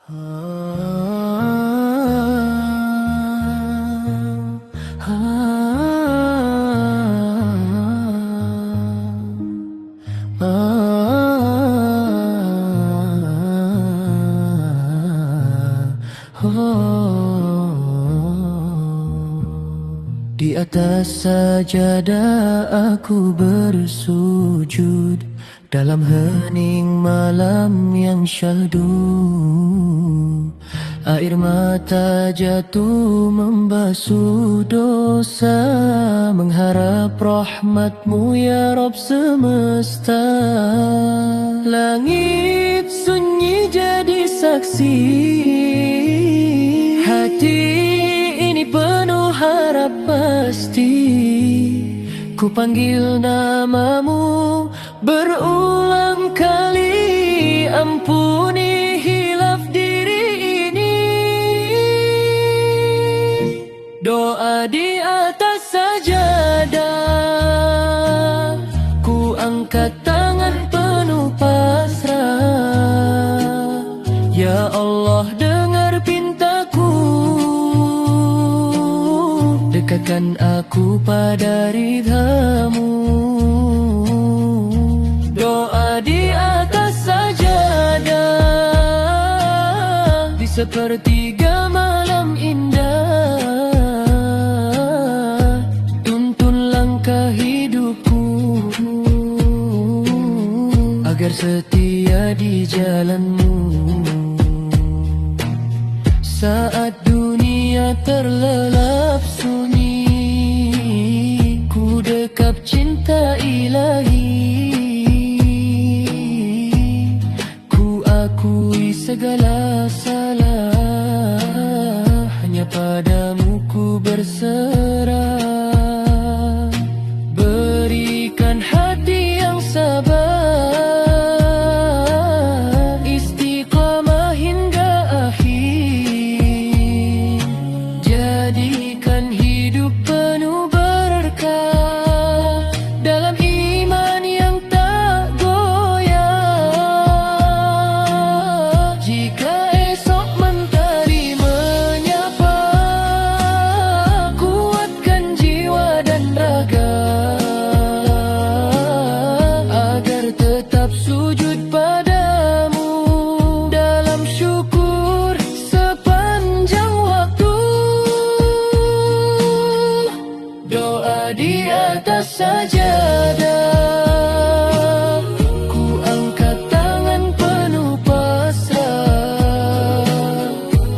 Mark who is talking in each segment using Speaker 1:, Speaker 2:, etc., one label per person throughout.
Speaker 1: Di atas sajadah aku bersujud dalam hening malam yang syahdu. Air mata jatuh membasuh dosa, mengharap rahmat-Mu ya Rabb semesta. Langit sunyi jadi saksi, hati ini penuh harap pasti. Ku panggil namamu berulang kali, ampuni hilaf diri ini. Doa di atas sajadah, ku angkat tangan penuh pasrah. Ya Allah, dengar pintaku, dekatkan aku pada ridha-Mu. Doa di atas sajadah, di sepertiga malam indah, tuntun langkah hidupku agar setia di jalan-Mu. Saat dunia terlelap sunyi, ku dekap cinta ilahi. Ku akui segala salah, hanya padamu ku berserah. Berikan hati yang sabar, istiqamah hingga akhir. Jadikan hidup penuh berkah dalam iman yang tak goyah. Jika esok mentari menyapa, kuatkan jiwa dan raga agar tetap sujud padamu dalam syukur sepanjang waktu. Doa di atas sajadah, ku angkat tangan penuh pasrah.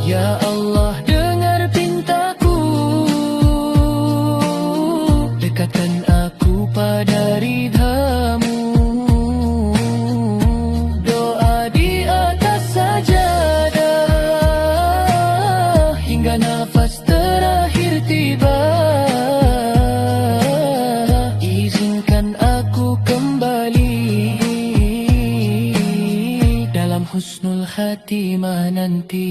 Speaker 1: Ya Allah, dengar pintaku, dekatkan aku pada ridha-Mu. Doa di atas sajadah, hingga nafas terakhir tiba. Izinkan aku kembali dalam husnul khatimah nanti.